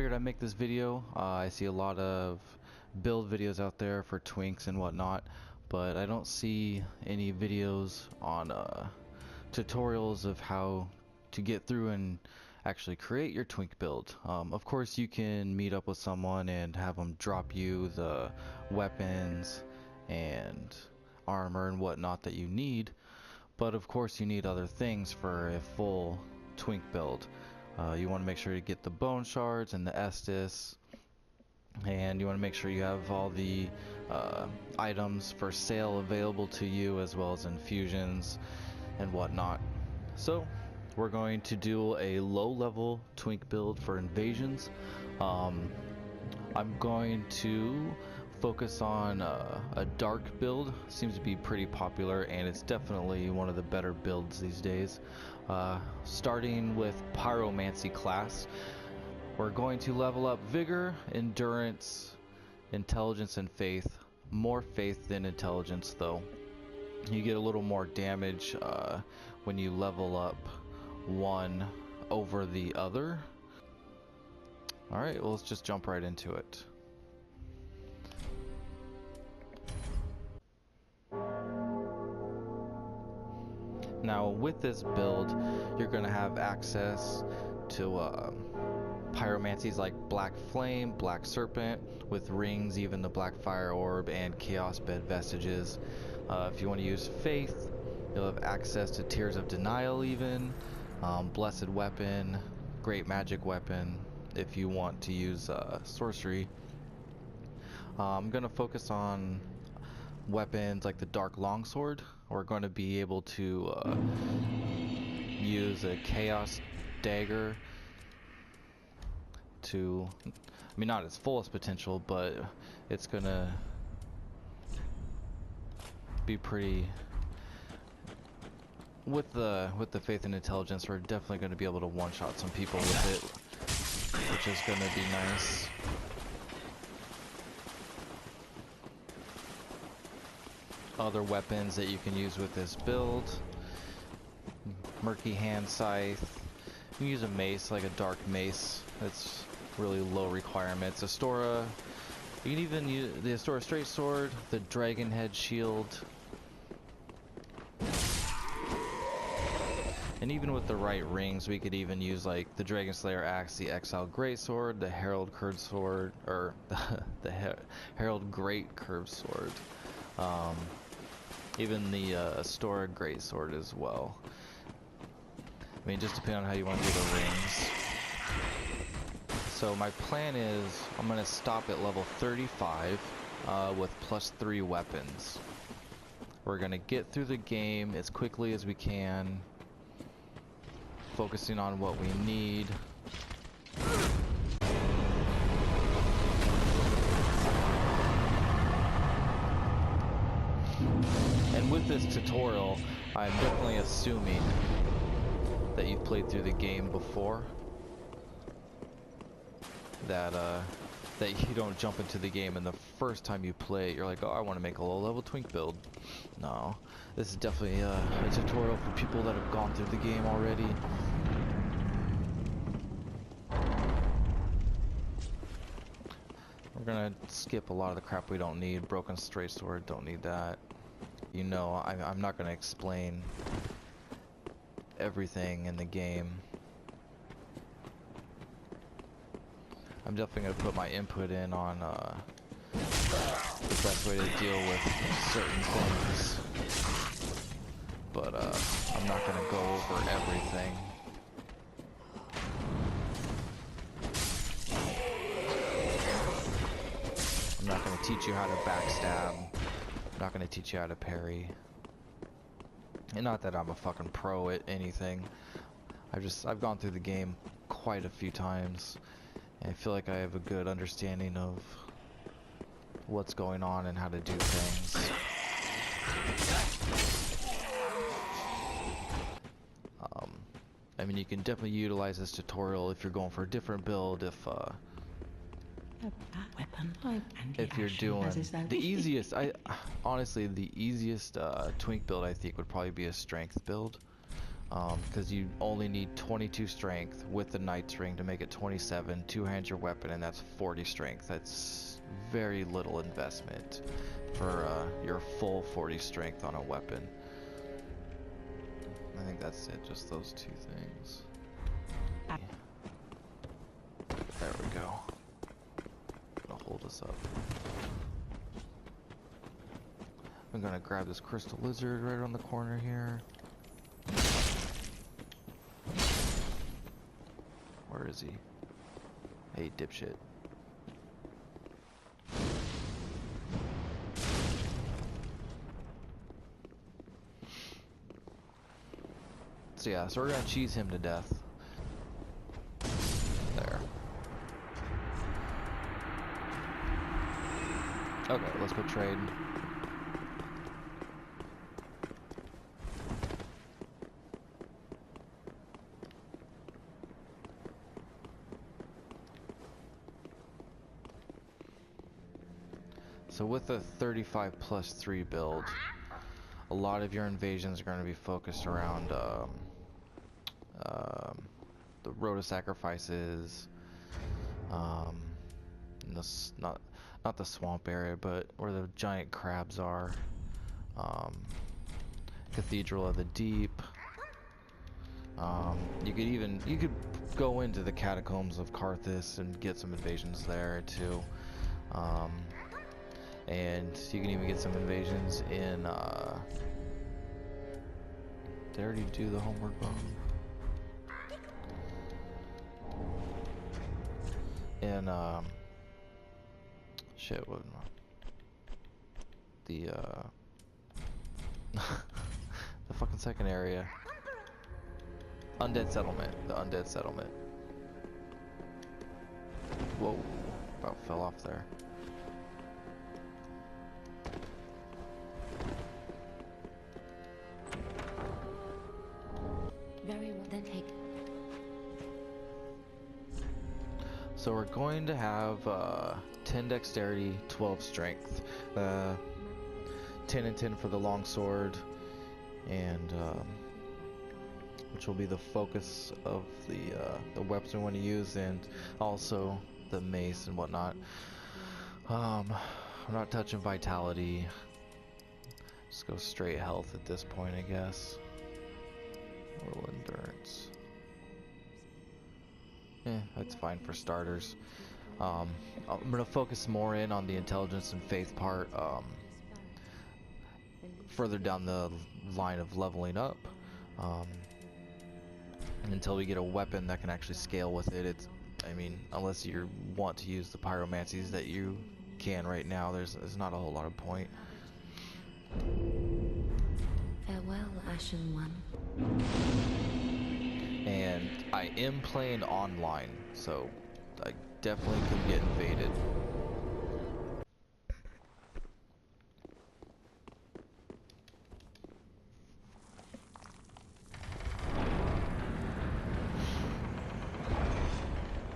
figured I'd make this video. I see a lot of build videos out there for twinks and whatnot, but I don't see any videos on tutorials of how to get through and actually create your twink build. Of course you can meet up with someone and have them drop you the weapons and armor and whatnot that you need, but of course you need other things for a full twink build. You want to make sure you get the bone shards and the Estus, and you want to make sure you have all the items for sale available to you, as well as infusions and whatnot. So we're going to do a low level twink build for invasions. I'm going to focus on a dark build. Seems to be pretty popular, and it's definitely one of the better builds these days. Starting with Pyromancy class, we're going to level up Vigor, Endurance, Intelligence, and Faith. More Faith than Intelligence though. You get a little more damage when you level up one over the other. Alright, well, let's just jump right into it. Now with this build, you're going to have access to pyromancies like Black Flame, Black Serpent, with rings, even the Black Fire Orb, and Chaos Bed Vestiges. If you want to use Faith, you'll have access to Tears of Denial even, Blessed Weapon, Great Magic Weapon, if you want to use sorcery. I'm going to focus on weapons like the Dark Longsword. We're going to be able to use a Chaos Dagger to, I mean, not its fullest potential, but it's going to be pretty, with the Faith and Intelligence, we're definitely going to be able to one-shot some people with it, which is going to be nice. Other weapons that you can use with this build: Murky Hand Scythe. You can use a mace, like a dark mace. That's really low requirements. Astora. You can even use the Astora Straight Sword, the Dragon Head Shield, and even with the right rings, we could even use like the Dragon Slayer Axe, the Exile Great Sword, the Herald Curved Sword, or the Herald Great Curved Sword. Even the Astora Great Sword as well. I mean, just depending on how you want to do the rings. So my plan is, I'm going to stop at level 35 with +3 weapons. We're going to get through the game as quickly as we can, focusing on what we need. And with this tutorial, I'm definitely assuming that you've played through the game before. That you don't jump into the game and the first time you play it, you're like, oh, I want to make a low-level twink build. No, this is definitely a tutorial for people that have gone through the game already. We're gonna skip a lot of the crap we don't need. Broken Straight Sword, don't need that. You know, I'm not going to explain everything in the game. I'm definitely going to put my input in on the best way to deal with certain things. But I'm not going to go over everything. I'm not going to teach you how to backstab. I'm not going to teach you how to parry. And not that I'm a fucking pro at anything. I've gone through the game quite a few times, and I feel like I have a good understanding of what's going on and how to do things. I mean, you can definitely utilize this tutorial if you're going for a different build, if you're doing the easiest, honestly, the easiest twink build I think would probably be a strength build. because you only need 22 strength with the knight's ring to make it 27. Two-hand your weapon, and that's 40 strength. That's very little investment for your full 40 strength on a weapon. I think that's it, just those two things. There we go. Gonna hold us up. I'm gonna grab this crystal lizard right on the corner here. Where is he? Hey, dipshit. So yeah, so we're gonna cheese him to death. There. Okay, let's go trade. So with the 35 plus 3 build, a lot of your invasions are going to be focused around the road of sacrifices, not the swamp area, but where the giant crabs are, Cathedral of the Deep. You could go into the catacombs of Carthus and get some invasions there too. And you can even get some invasions in, did I already do the homeward bone? In, shit, what, the fucking second area. Undead Settlement, the Undead Settlement. Whoa, about fell off there. Very well, then take. So we're going to have 10 dexterity, 12 strength, 10 and 10 for the longsword, and which will be the focus of the weapons we want to use, and also the mace and whatnot. I'm not touching vitality. Just go straight health at this point, I guess. Little endurance. Yeah, that's fine for starters. I'm gonna focus more in on the intelligence and faith part further down the line of leveling up, until we get a weapon that can actually scale with it. I mean, unless you want to use the pyromancies that you can right now, there's not a whole lot of point. Farewell, Ashen One. And I am playing online, so I definitely could get invaded.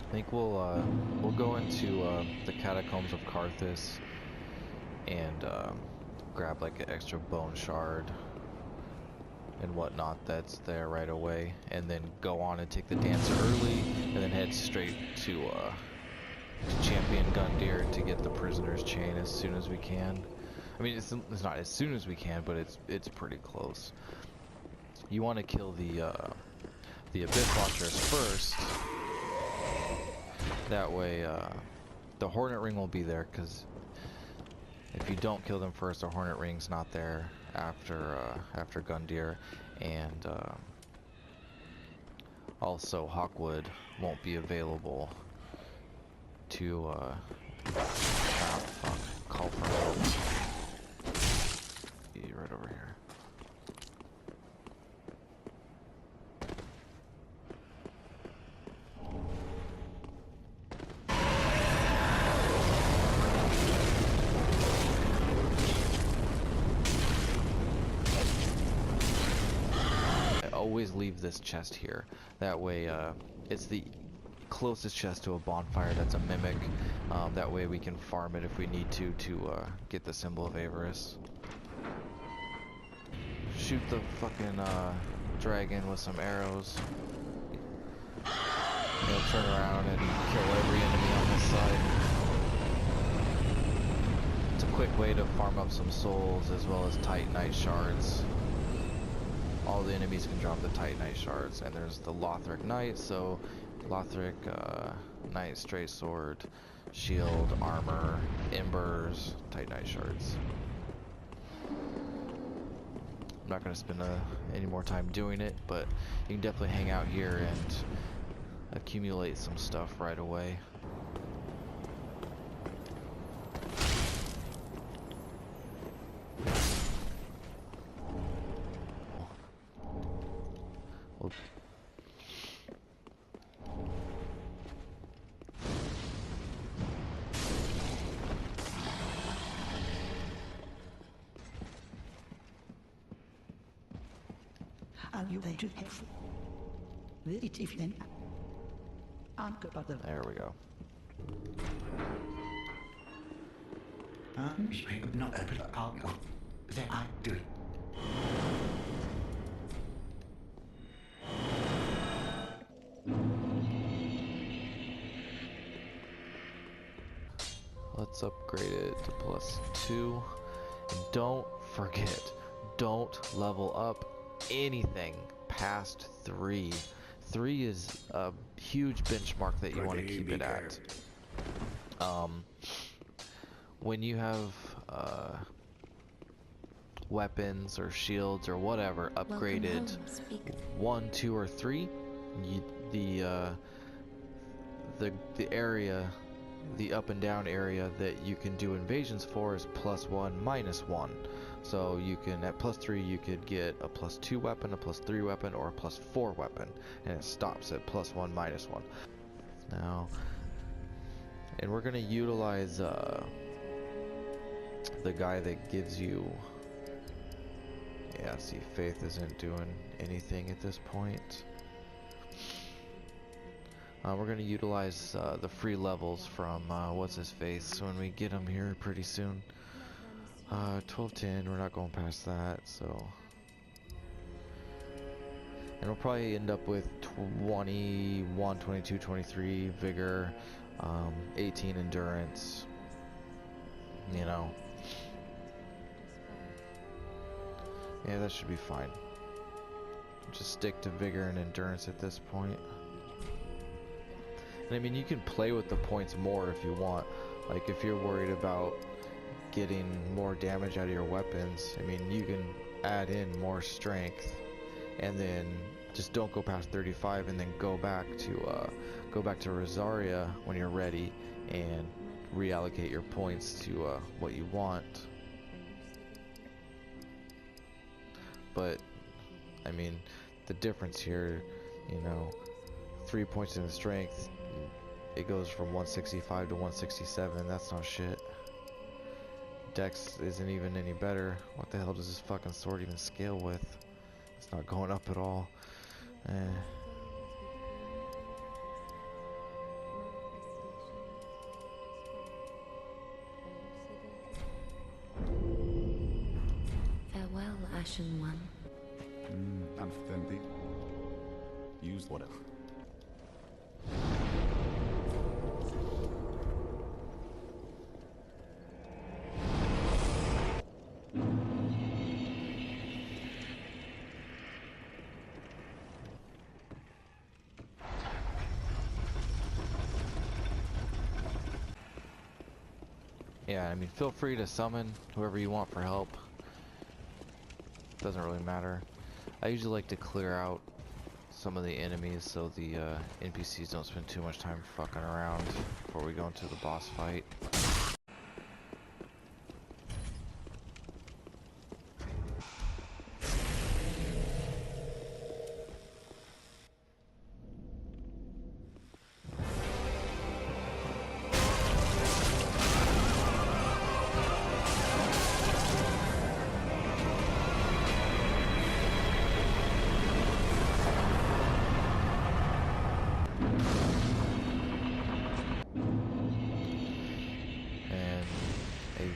I think we'll go into the catacombs of Carthus and grab like an extra bone shard and whatnot that's there right away, and then go on and take the dancer early, and then head straight to champion Gundyr to get the prisoner's chain as soon as we can. I mean, it's not as soon as we can, but it's pretty close. You want to kill the Abyss Watchers first. That way, the Hornet ring will be there, because if you don't kill them first, the Hornet ring's not there after Gundyr, and also Hawkwood won't be available to call for help. Be right over here. Always leave this chest here. That way, it's the closest chest to a bonfire that's a mimic. That way we can farm it if we need to get the symbol of avarice. Shoot the fucking dragon with some arrows. He'll turn around and kill every enemy on this side. It's a quick way to farm up some souls as well as titanite shards. All the enemies can drop the titanite shards, and there's the Lothric Knight, so Lothric Knight, straight sword, shield, armor, embers, titanite shards. I'm not going to spend any more time doing it, but you can definitely hang out here and accumulate some stuff right away. There we go. Let's upgrade it to +2. And don't forget, don't level up anything past 3. 3 is a huge benchmark that you want to keep it at. When you have weapons or shields or whatever upgraded 1, 2, or 3, the area, the up and down area that you can do invasions for is +1, -1. So you can, at +3, you could get a +2 weapon, a +3 weapon, or a +4 weapon, and it stops at +1, -1. Now, and we're gonna utilize the guy that gives you. Yeah, see, Faith isn't doing anything at this point. We're going to utilize the free levels from what's his face when we get him here pretty soon. 1210, we're not going past that, so. And we'll probably end up with 21, 22, 23 Vigor, 18 Endurance, you know. Yeah, that should be fine. Just stick to Vigor and Endurance at this point. And I mean, you can play with the points more if you want. Like, if you're worried about getting more damage out of your weapons, I mean, you can add in more strength, and then just don't go past 35, and then go back to Rosaria when you're ready, and reallocate your points to what you want. But I mean, the difference here, you know, 3 points in the strength, it goes from 165 to 167. That's not shit. Dex isn't even any better. What the hell does this fucking sword even scale with? It's not going up at all. Farewell, Ashen One. Unfriendly. Use whatever. Yeah, I mean, feel free to summon whoever you want for help. Doesn't really matter. I usually like to clear out some of the enemies so the NPCs don't spend too much time fucking around before we go into the boss fight.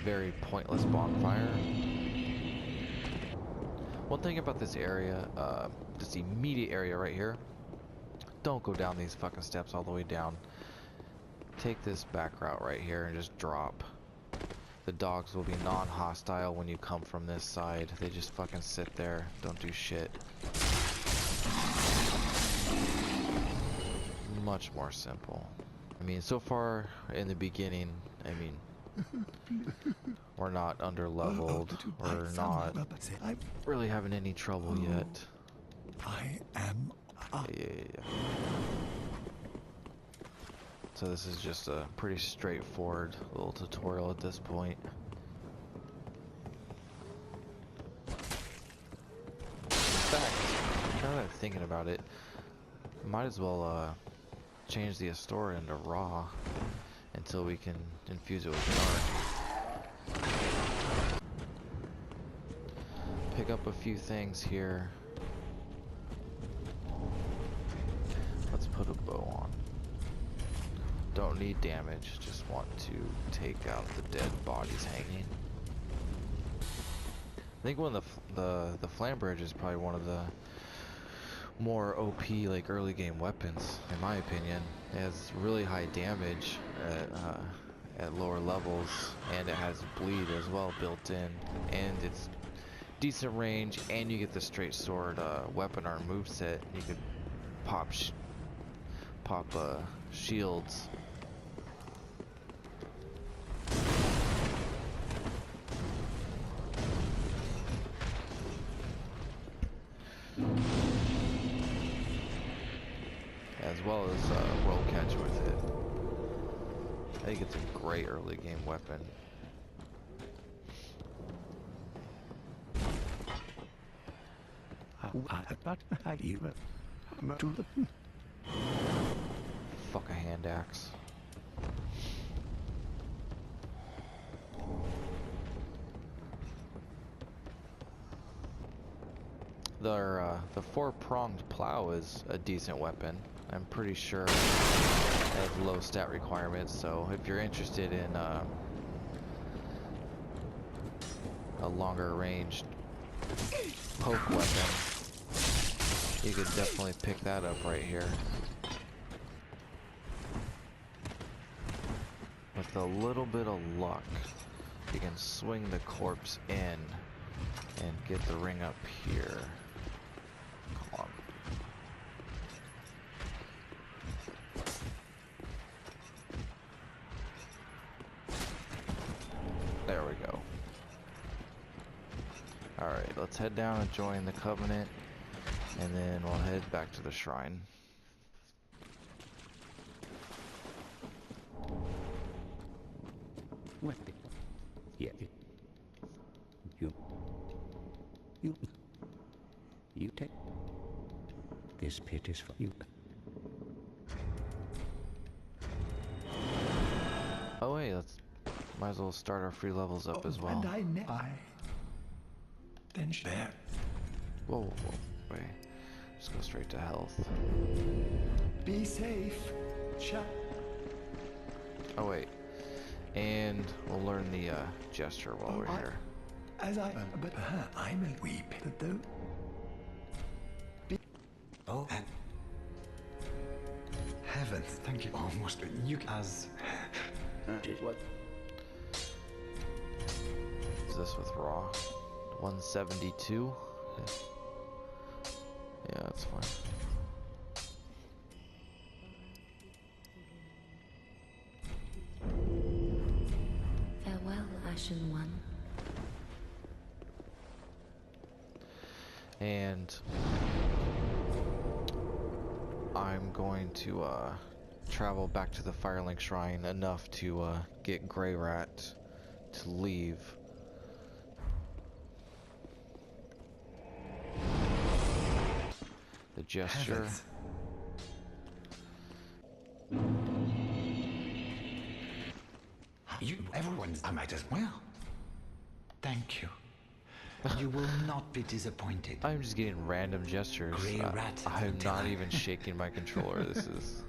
Very pointless bonfire. One thing about this area, this immediate area right here, don't go down these fucking steps all the way down. Take this back route right here and just drop. The dogs will be non-hostile when you come from this side. They just fucking sit there, don't do shit. Much more simple. I mean, so far in the beginning, I mean, we're not under-leveled. We're not really having any trouble yet. I am. Yeah. So this is just a pretty straightforward little tutorial at this point. In fact, now that I'm thinking about it, might as well change the Astora into raw until we can infuse it with dark. Pick up a few things here. Let's put a bow on. Don't need damage, just want to take out the dead bodies hanging. I think one of the Flambridge is probably one of the more OP like early game weapons, in my opinion. It has really high damage at lower levels, and it has bleed as well built in, and it's decent range, and you get the straight sword weapon arm moveset. You could pop shields. As well as roll catch with it. I think it's a great early game weapon. Fuck a hand axe. The four-pronged plow is a decent weapon. I'm pretty sure it has low stat requirements, so if you're interested in a longer range poke weapon, you could definitely pick that up right here. With a little bit of luck, you can swing the corpse in and get the ring up here. Come on. There we go. Alright, let's head down and join the Covenant, and then we'll head back to the shrine. What? Yeah. You take. This pit is for you. Oh wait, might as well start our free levels up as well. And then there. Whoa, wait. Just go straight to health. Be safe. Oh wait. And we'll learn the gesture while we're here. But I may weep that though. Oh, and Heavens, thank you. Almost you as. What? Is this with raw? 172? Yeah, that's fine. Farewell, Ashen One. And I'm going to travel back to the Firelink Shrine enough to get Grey Rat to leave. The gesture. Everyone's. I might as well. Thank you. You will not be disappointed. I'm just getting random gestures. Grey rat I'm until not I- even shaking my controller. This is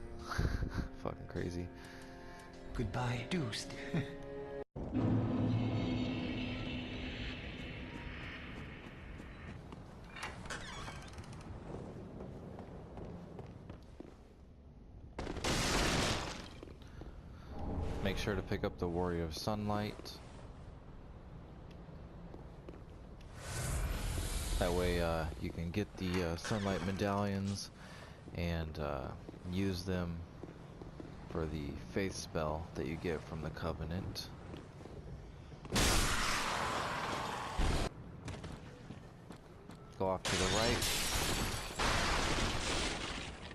fucking crazy. Goodbye, Deuced. Make sure to pick up the Warrior of Sunlight. That way you can get the Sunlight medallions and use them for the faith spell that you get from the Covenant. Go off to the right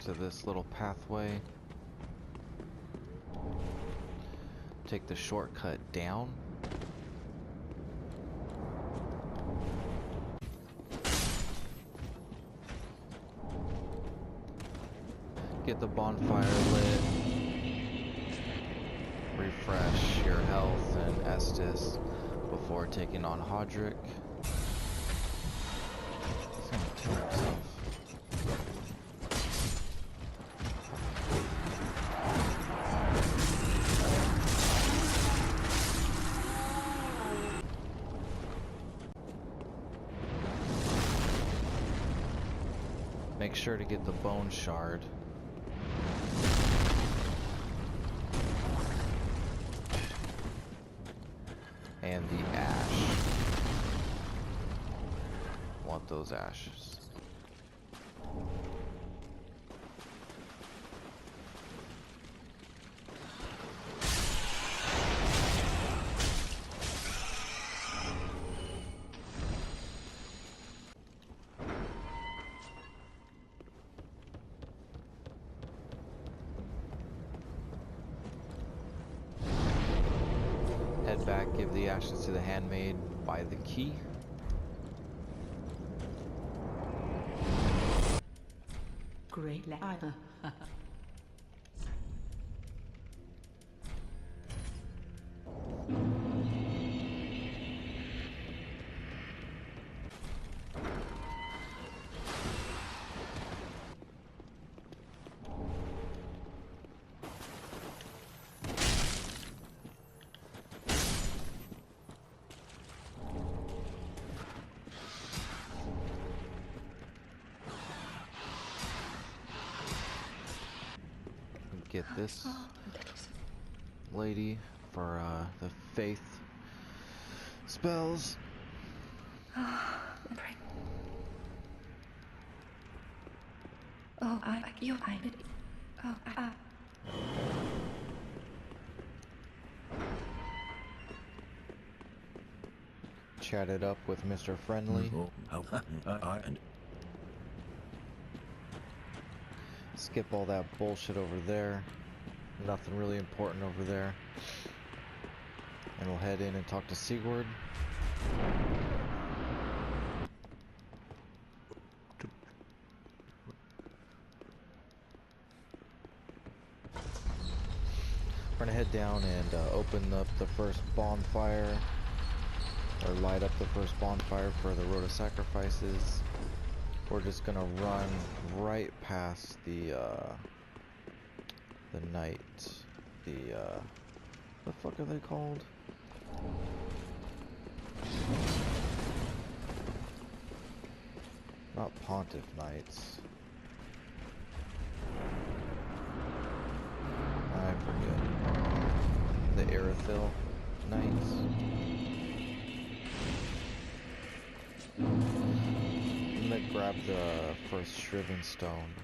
to this little pathway. Take the shortcut down. Get the bonfire lit. Refresh your health and Estus before taking on Hodrick. He's gonna kill himself. Make sure to get the bone shard. And the ash. Want those ashes. Head back, give the ashes to the handmaid, buy the key. Great ladder. Get this lady for the faith spells. Chatted up with Mr. Friendly. Skip all that bullshit over there. Nothing really important over there. And we'll head in and talk to Sigurd. We're gonna head down and open up the first bonfire, or light up the first bonfire for the Road of Sacrifices. We're just gonna run right past the knight, what the fuck are they called? Not Pontiff Knights. I forget. The Erithil Knights. I'm gonna grab the first Shriven Stone.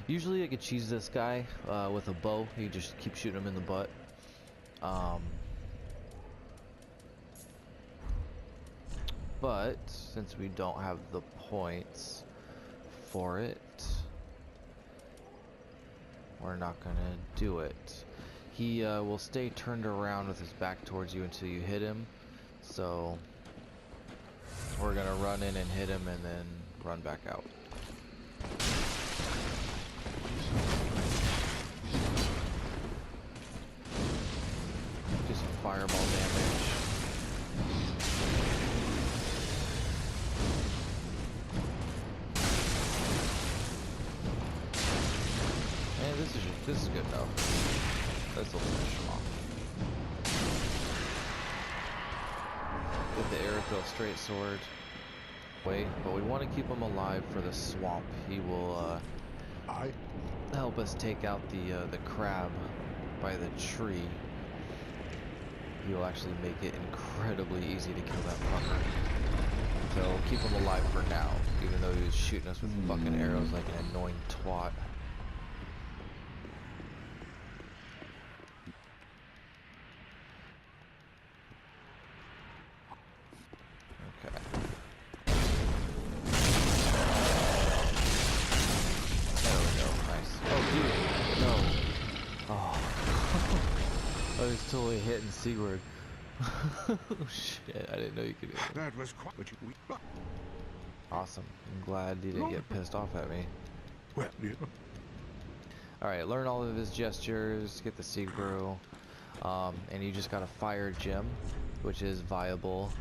Usually I could cheese this guy with a bow. You just keep shooting him in the butt. But since we don't have the points for it, we're not gonna do it. He will stay turned around with his back towards you until you hit him. So we're gonna run in and hit him and then run back out. Do some fireball damage. And this is good enough. This will finish him off. Get the Erithil straight sword. Wait, but we want to keep him alive for the swamp. He will help us take out the crab by the tree, he'll actually make it incredibly easy to kill that fucker. So we'll keep him alive for now, even though he was shooting us with fucking arrows like an annoying twat. Okay. There we go, nice. Oh dude, no. Oh. I was totally hitting Sigurd. Oh shit, I didn't know you could do that. That was quite. Awesome. I'm glad you didn't get pissed off at me. Well, yeah. Alright, learn all of his gestures, get the seed brew, and you just got a fire gem, which is viable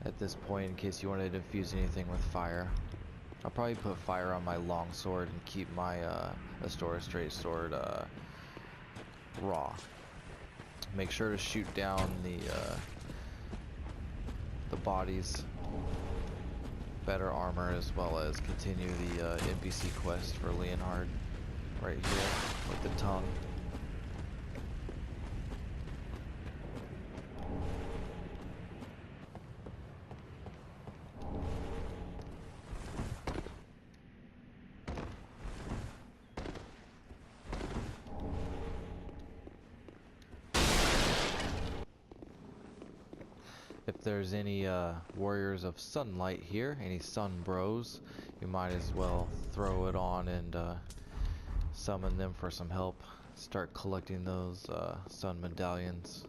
at this point in case you wanted to infuse anything with fire. I'll probably put fire on my longsword and keep my Astora straight sword raw. Make sure to shoot down the bodies. Better armor, as well as continue the NPC quest for Leonhard right here with the tongue. If there's any warriors of sunlight here, any sun bros, you might as well throw it on and summon them for some help. Start collecting those sun medallions.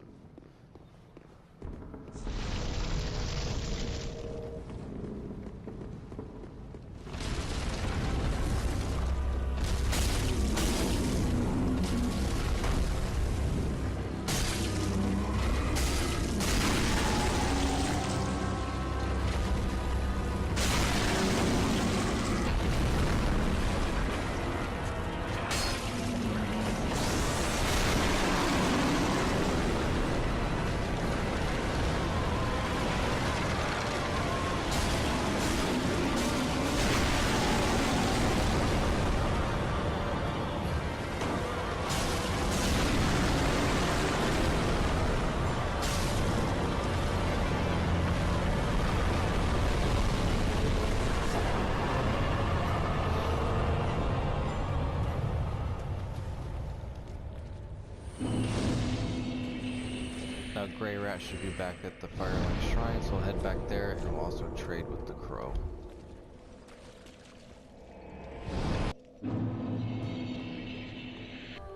Now Grey Rat should be back at the Farron Shrine, so we'll head back there and we'll also trade with the Crow.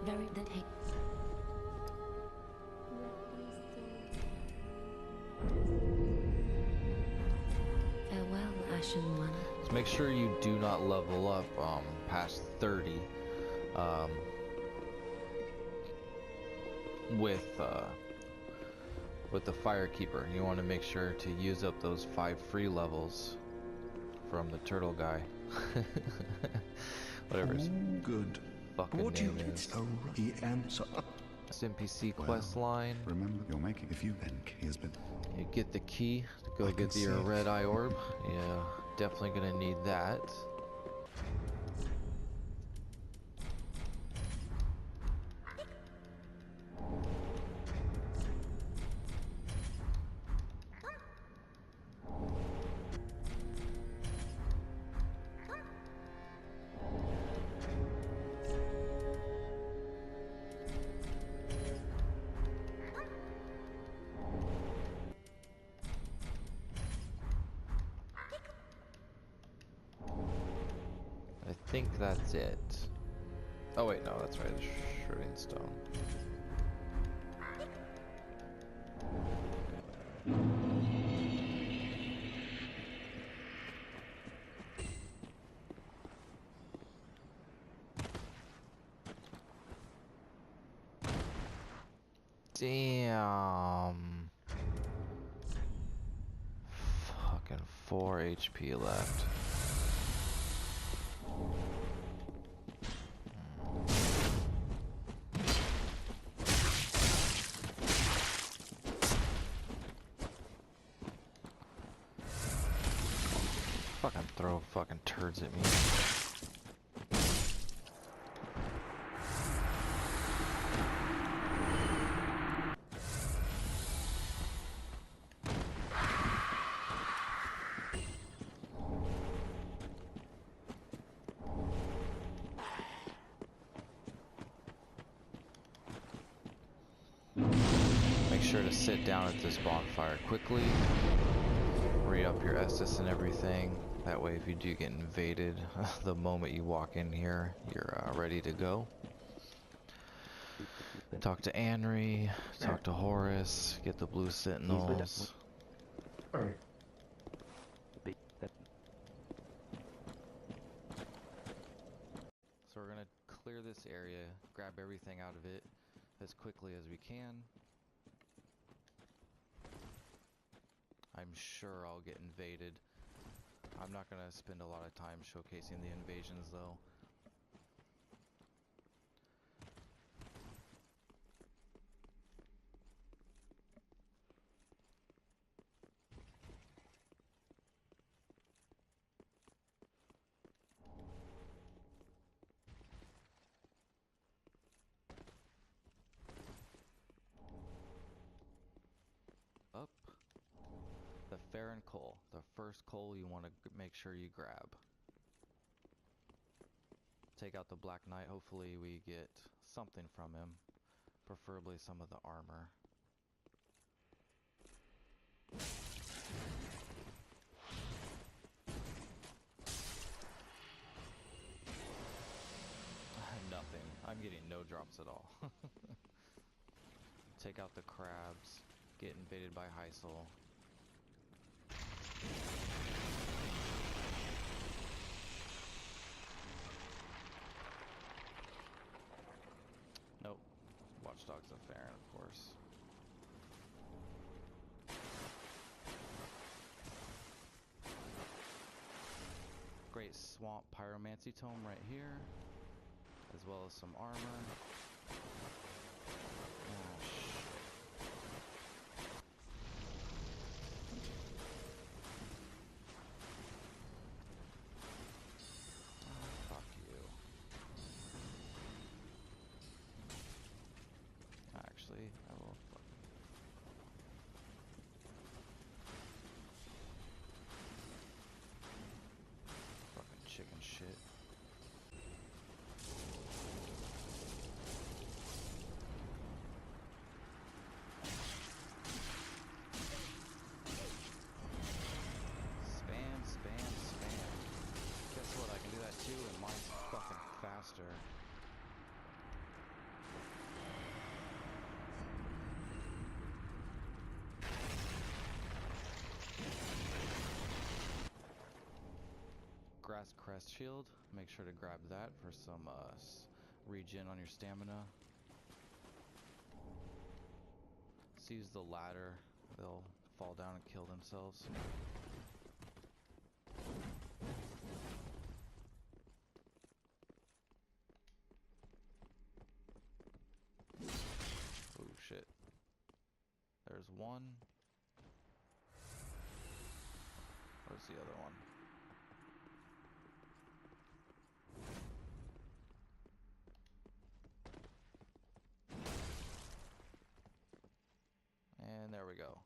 Very that hate. Farewell, Ashen One. So make sure you do not level up past 30 with the Firekeeper. You want to make sure to use up those 5 free levels from the turtle guy. Whatever his Good. fucking What you name did is. so he answer. This NPC quest line. Remember, you're making. If you think he has been. You get the key to go I get can your see it. red eye orb. Yeah, definitely gonna need that. I think that's it. Oh wait, no, that's right, shooting stone. Damn. Fucking 4 HP left. Fucking throw fucking turds at me. sure to sit down at this bonfire quickly. Read up your Estus and everything. That way if you do get invaded, the moment you walk in here, you're ready to go. Talk to Anri, talk to Horus, get the blue sentinels. So we're gonna clear this area, grab everything out of it as quickly as we can. I'm sure I'll get invaded. I'm not gonna spend a lot of time showcasing the invasions though. Up. The Farron coal. The first coal you want to make sure you grab. Take out the Black Knight. Hopefully we get something from him. Preferably some of the armor. Nothing. I'm getting no drops at all. Take out the crabs. Get invaded by Heisel. Nope. Watchdogs of Farron, of course. Great swamp pyromancy tome right here, as well as some armor. Oh shit. Oh, fuck you. Actually, I will fucking chicken shit. Spam. Guess what? I can do that too, and mine's fucking faster. Grass crest shield. Make sure to grab that for some regen on your stamina. Use the ladder. They'll fall down and kill themselves. Oh shit. There's one. Where's the other one? And there we go.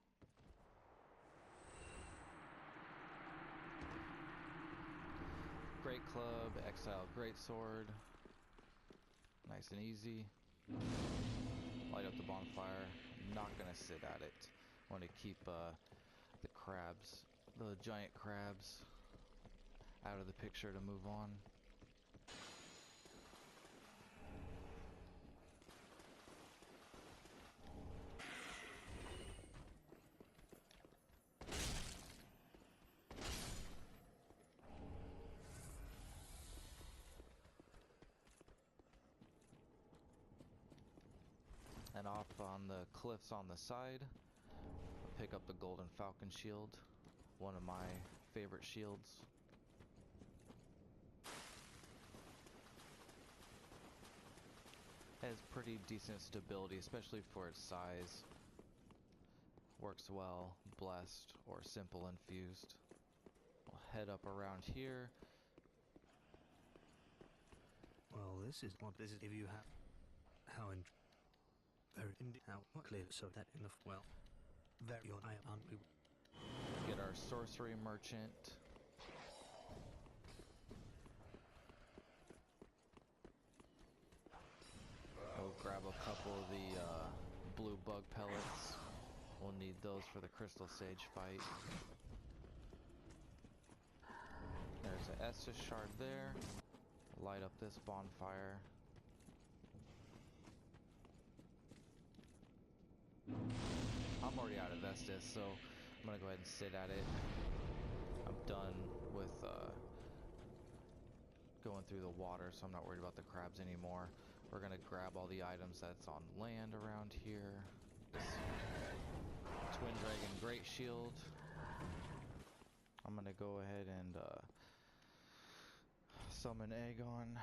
Great club, exile great sword. Nice and easy. Light up the bonfire. Not gonna sit at it. Want to keep the crabs, the giant crabs, out of the picture to move on. And off on the cliffs on the side, I'll pick up the Golden Falcon shield, one of my favorite shields. Has pretty decent stability, especially for its size. Works well, blessed or simple infused. We'll head up around here. Well, this is if you have how in very indeed how clear so that in the well very on I am Get our sorcery merchant. Go grab a couple of the blue bug pellets. We'll need those for the crystal sage fight. There's an Estus shard there. Light up this bonfire. I'm already out of Estus, so I'm gonna go ahead and sit at it. I'm done with going through the water, so I'm not worried about the crabs anymore. We're gonna grab all the items that's on land around here. This Twin Dragon Great Shield. I'm gonna go ahead and summon Aegon.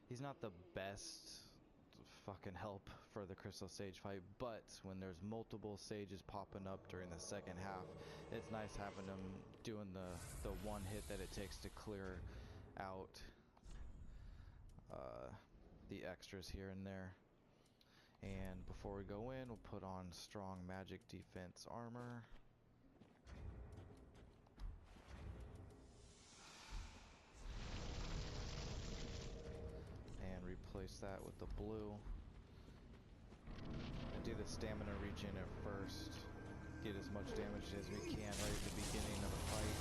He's not the best fucking help for the crystal sage fight, but when there's multiple sages popping up during the second half, it's nice having him doing the one hit that it takes to clear out the extras here and there. And before we go in, we'll put on strong magic defense armor. And replace that with the blue. And do the stamina regen at first. Get as much damage as we can right at the beginning of the fight.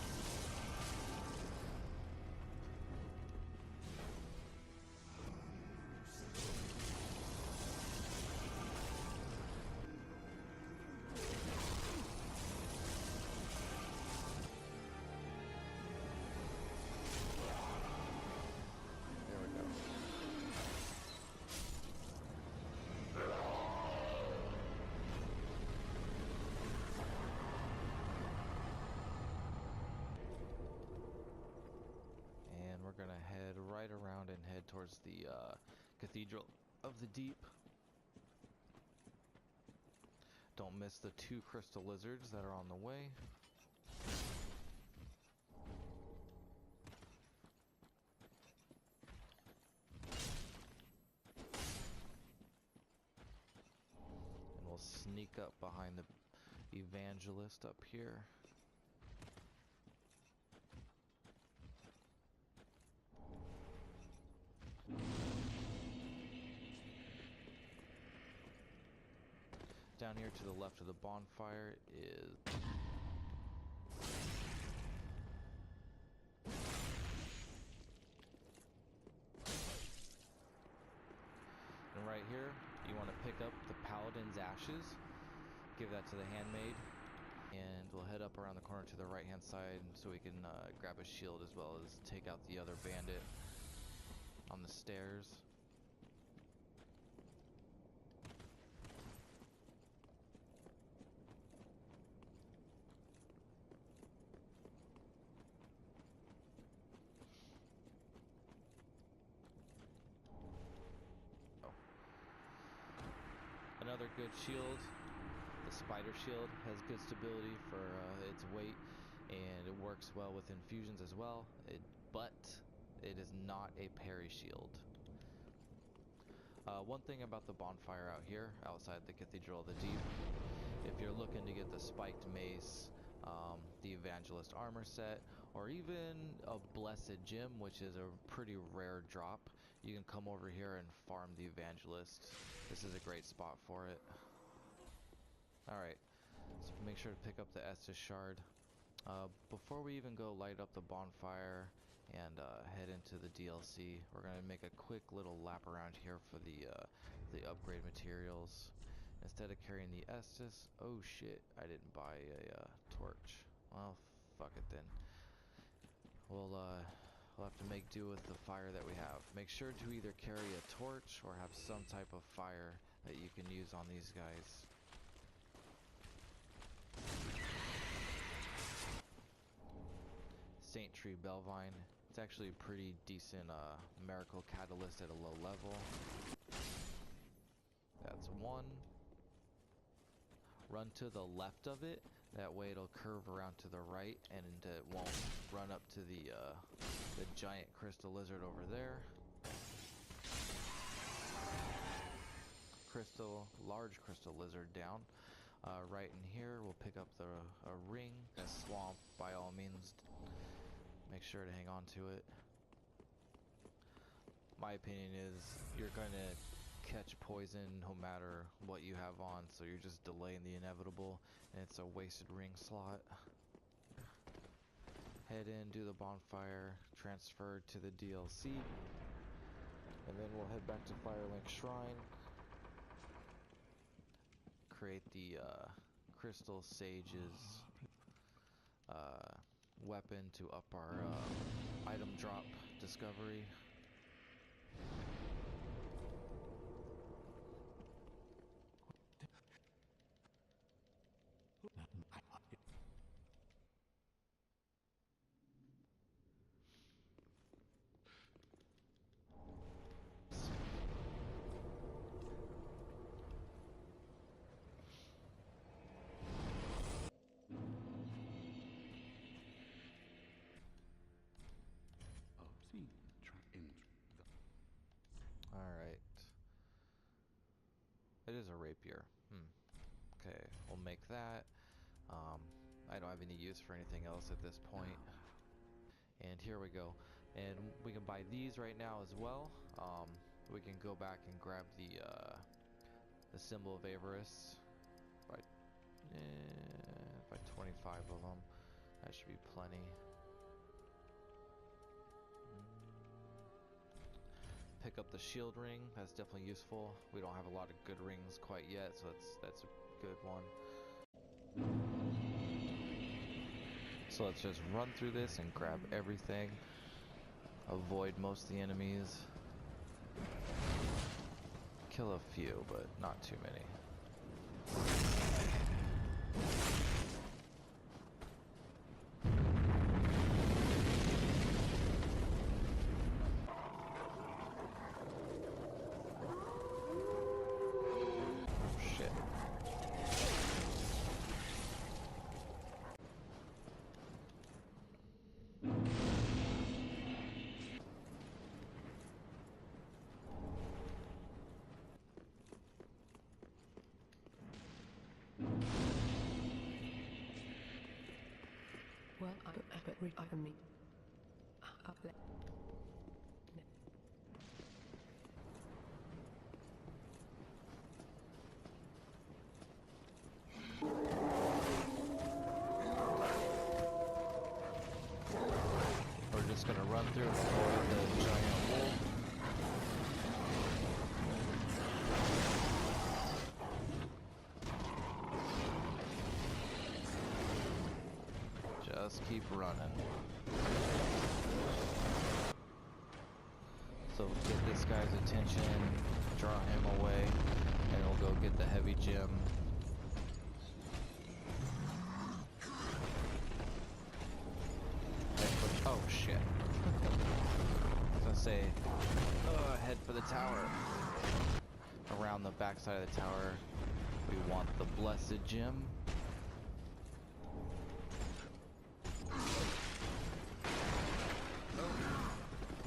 We're gonna head right around and head towards the Cathedral of the Deep. Don't miss the 2 crystal lizards that are on the way. And we'll sneak up behind the evangelist up here. Down here to the left of the bonfire is and right here you want to pick up the paladin's ashes, give that to the handmaid, and we'll head up around the corner to the right hand side so we can grab a shield as well as take out the other bandit on the stairs. Another good shield, the spider shield, has good stability for its weight, and it works well with infusions as well, but it is not a parry shield. One thing about the bonfire out here, outside the Cathedral of the Deep, if you're looking to get the spiked mace, the evangelist armor set, or even a blessed gem, which is a pretty rare drop, you can come over here and farm the evangelist. This is a great spot for it. Alright, so make sure to pick up the Estus shard. Before we even go light up the bonfire and head into the DLC, we're going to make a quick little lap around here for the upgrade materials. Instead of carrying the Estus, oh shit, I didn't buy a torch. Well, fuck it then. We'll have to make do with the fire that we have. Make sure to either carry a torch or have some type of fire that you can use on these guys. Saint Tree Belvine. It's actually a pretty decent miracle catalyst at a low level. That's one. Run to the left of it. That way it'll curve around to the right and it won't run up to the giant crystal lizard over there. Large crystal lizard down. Right in here we'll pick up a ring. A swamp, by all means. Make sure to hang on to it. My opinion is you're going to catch poison no matter what you have on, so you're just delaying the inevitable, and it's a wasted ring slot. Head in, do the bonfire, transfer to the DLC, and then we'll head back to Firelink Shrine, create the Crystal Sage's weapon to up our item drop discovery. Alright. It is a rapier. Okay, we'll make that. I don't have any use for anything else at this point. And here we go. And we can buy these right now as well. We can go back and grab the symbol of avarice. By 25 of them. That should be plenty. Pick up the shield ring. That's definitely useful. We don't have a lot of good rings quite yet, so that's a good one. So let's just run through this and grab everything. Avoid most of the enemies. Kill a few, but not too many. Well, I bet item me. We're just gonna run through and avoid the giant wolf. Just keep running. So get this guy's attention, draw him away, and we'll go get the heavy gem. Oh shit. I was gonna say, head for the tower. Around the backside of the tower, we want the blessed gem.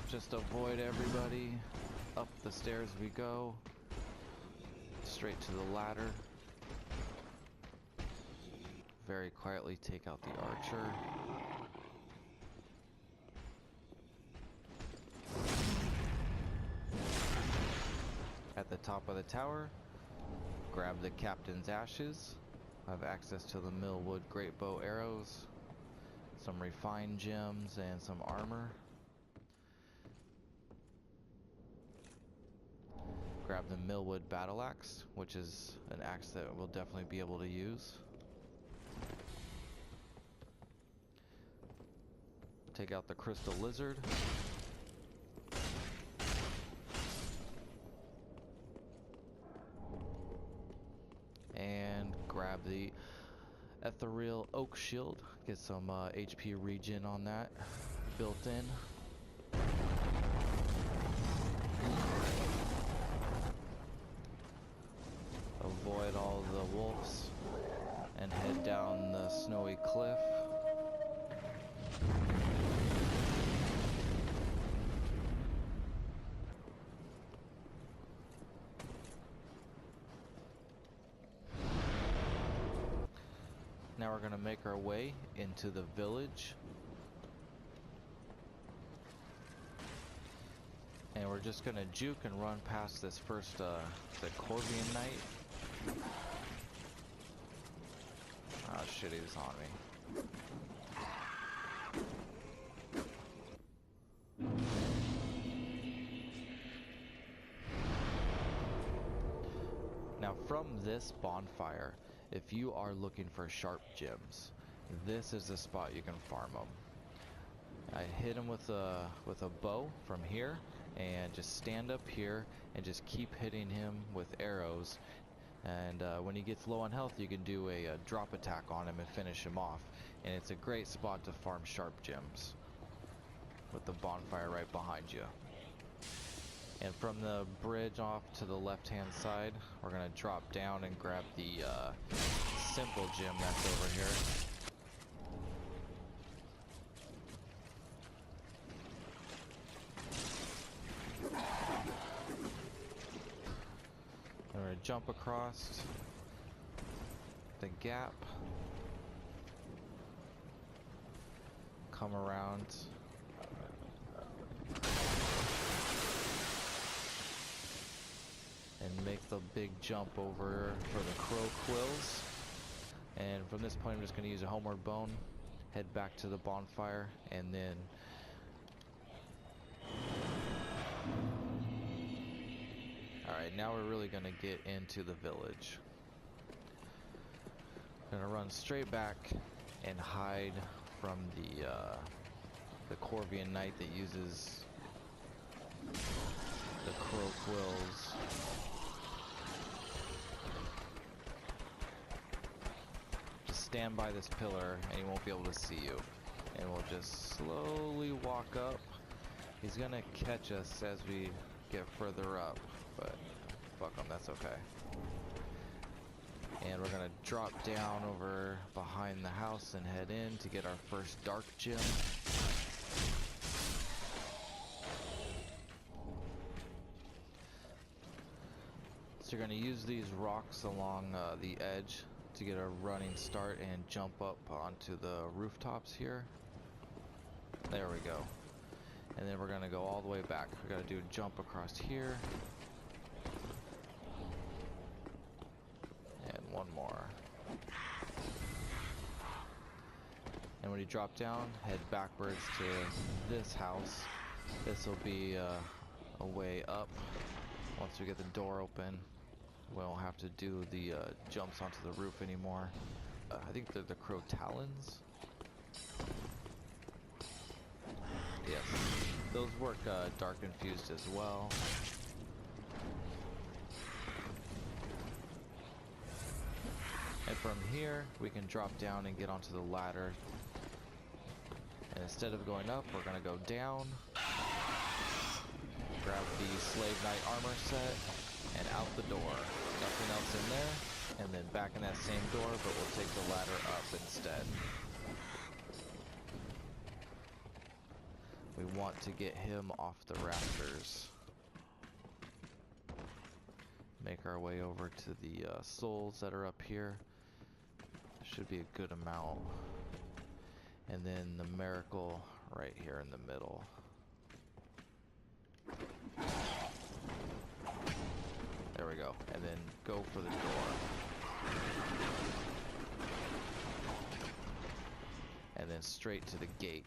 Just avoid everybody. Up the stairs we go. Straight to the ladder. Very quietly take out the archer. At the top of the tower, grab the captain's ashes. I have access to the Millwood great bow arrows, some refined gems, and some armor. Grab the Millwood battle axe, which is an axe that we'll definitely be able to use. Take out the crystal lizard. And grab the ethereal oak shield. Get some HP regen on that built in. Avoid all the wolves and head down the snowy cliff. Now we're going to make our way into the village. And we're just gonna juke and run past this first, the Corvian Knight. Oh shit, he's on me. Now from this bonfire, if you are looking for sharp gems, this is the spot you can farm them. I hit him with a bow from here, and just stand up here and just keep hitting him with arrows. And when he gets low on health, you can do a drop attack on him and finish him off. And it's a great spot to farm sharp gems with the bonfire right behind you. And from the bridge off to the left hand side, we're gonna drop down and grab the simple gem that's over here. And we're gonna jump across the gap, come around, and make the big jump over for the crow quills. And from this point I'm just going to use a homeward bone, head back to the bonfire, and then alright, now we're really going to get into the village. I'm going to run straight back and hide from the Corvian Knight that uses the crow quills. Just stand by this pillar and he won't be able to see you. And we'll just slowly walk up. He's gonna catch us as we get further up, but fuck him, that's okay. And we're gonna drop down over behind the house and head in to get our first dark gem. So you're going to use these rocks along the edge to get a running start and jump up onto the rooftops here. There we go. And then we're going to go all the way back. We're going to do a jump across here. And one more. And when you drop down, head backwards to this house. This will be a way up. Once we get the door open, we won't have to do the jumps onto the roof anymore. I think they're the crow talons. Yes, those work dark infused as well. And from here, we can drop down and get onto the ladder. And instead of going up, we're gonna go down. Grab the Slave Knight armor set, and out the door. Nothing else in there, and then back in that same door, but we'll take the ladder up instead. We want to get him off the rafters. Make our way over to the souls that are up here. Should be a good amount. And then the miracle right here in the middle. There we go, and then go for the door. And then straight to the gate.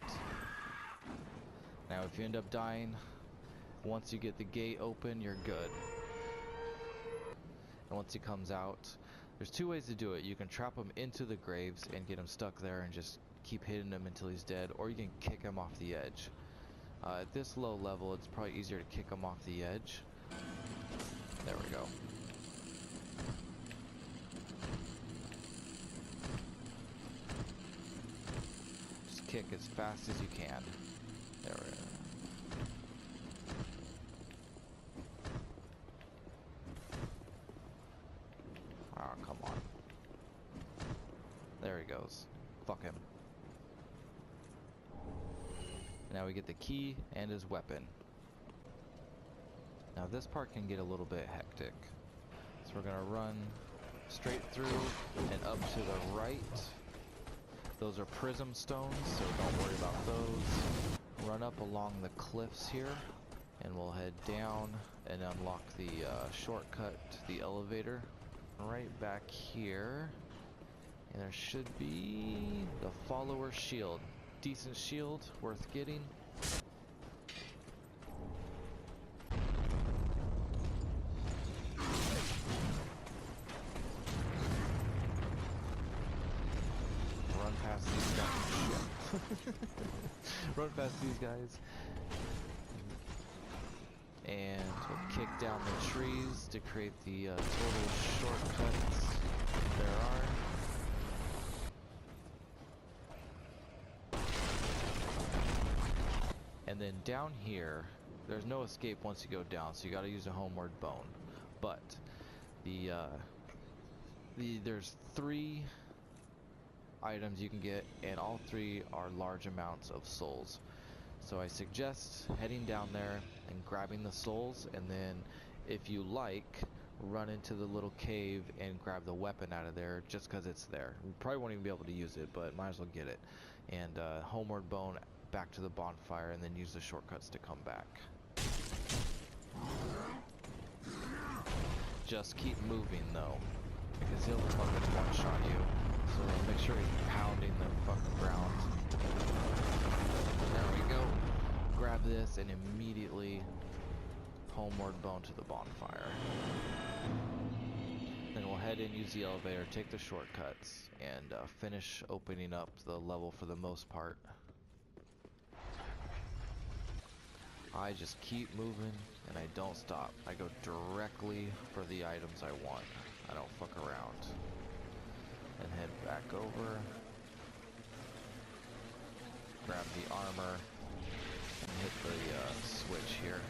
Now if you end up dying, once you get the gate open, you're good. And once he comes out, there's two ways to do it. You can trap him into the graves and get him stuck there and just keep hitting him until he's dead, or you can kick him off the edge. At this low level, it's probably easier to kick him off the edge. There we go. Just kick as fast as you can. There we go. Oh, come on. There he goes. Fuck him. Now we get the key and his weapon. Now this part can get a little bit hectic. So we're gonna run straight through and up to the right. Those are prism stones, so don't worry about those. Run up along the cliffs here. And we'll head down and unlock the shortcut to the elevator. Right back here. And there should be the follower shield. Decent shield, worth getting. Run past these guys. Run past these guys. And we'll kick down the trees to create the total shortcuts there are. And then down here, there's no escape once you go down, so you gotta use a homeward bone. But there's 3 items you can get, and all 3 are large amounts of souls. So I suggest heading down there and grabbing the souls, and then if you like, run into the little cave and grab the weapon out of there just because it's there. You probably won't even be able to use it, but might as well get it. And homeward bone back to the bonfire, and then use the shortcuts to come back. Just keep moving though, because he'll fucking one-shot you. So make sure he's pounding the fucking ground. There we go. Grab this and immediately homeward bone to the bonfire. Then we'll head in, use the elevator, take the shortcuts, and finish opening up the level for the most part. I just keep moving and I don't stop. I go directly for the items I want. I don't fuck around. And head back over. Grab the armor and hit the switch here.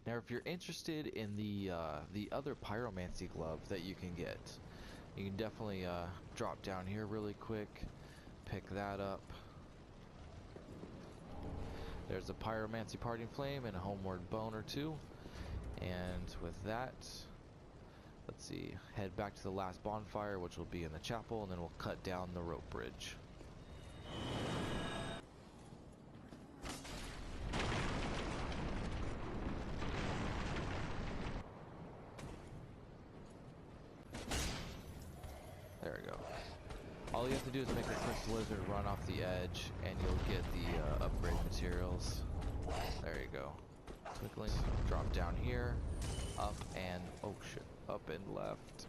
Now, if you're interested in the other pyromancy glove that you can get, you can definitely drop down here really quick, pick that up. There's a pyromancy parting flame and a homeward bone or 2. And with that, let's see, head back to the last bonfire, which will be in the chapel, and then we'll cut down the rope bridge. There we go. All you have to do is make a quick lizard run off the edge, and you'll get the upgrade materials. There you go. Quickly drop down here, up and, oh shit, up and left.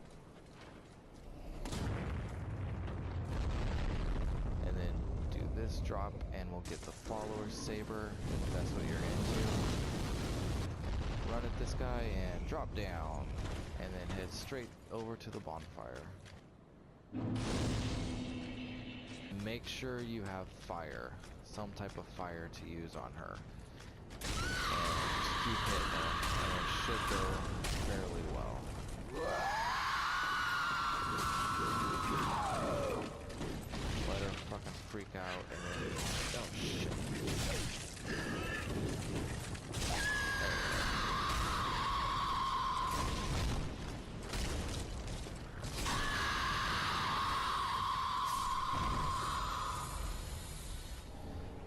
And then do this drop, and we'll get the follower saber, if that's what you're into. Run at this guy and drop down, and then head straight over to the bonfire. Make sure you have fire, some type of fire to use on her. And just keep hitting her, and it should go fairly well. Let her fucking freak out, and then, oh shit.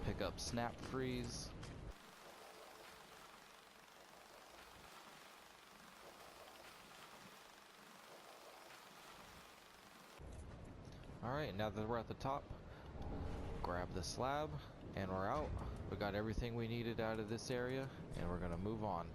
Pick up snap freeze. Alright, now that we're at the top, grab the slab, and we're out. We got everything we needed out of this area, and we're gonna move on.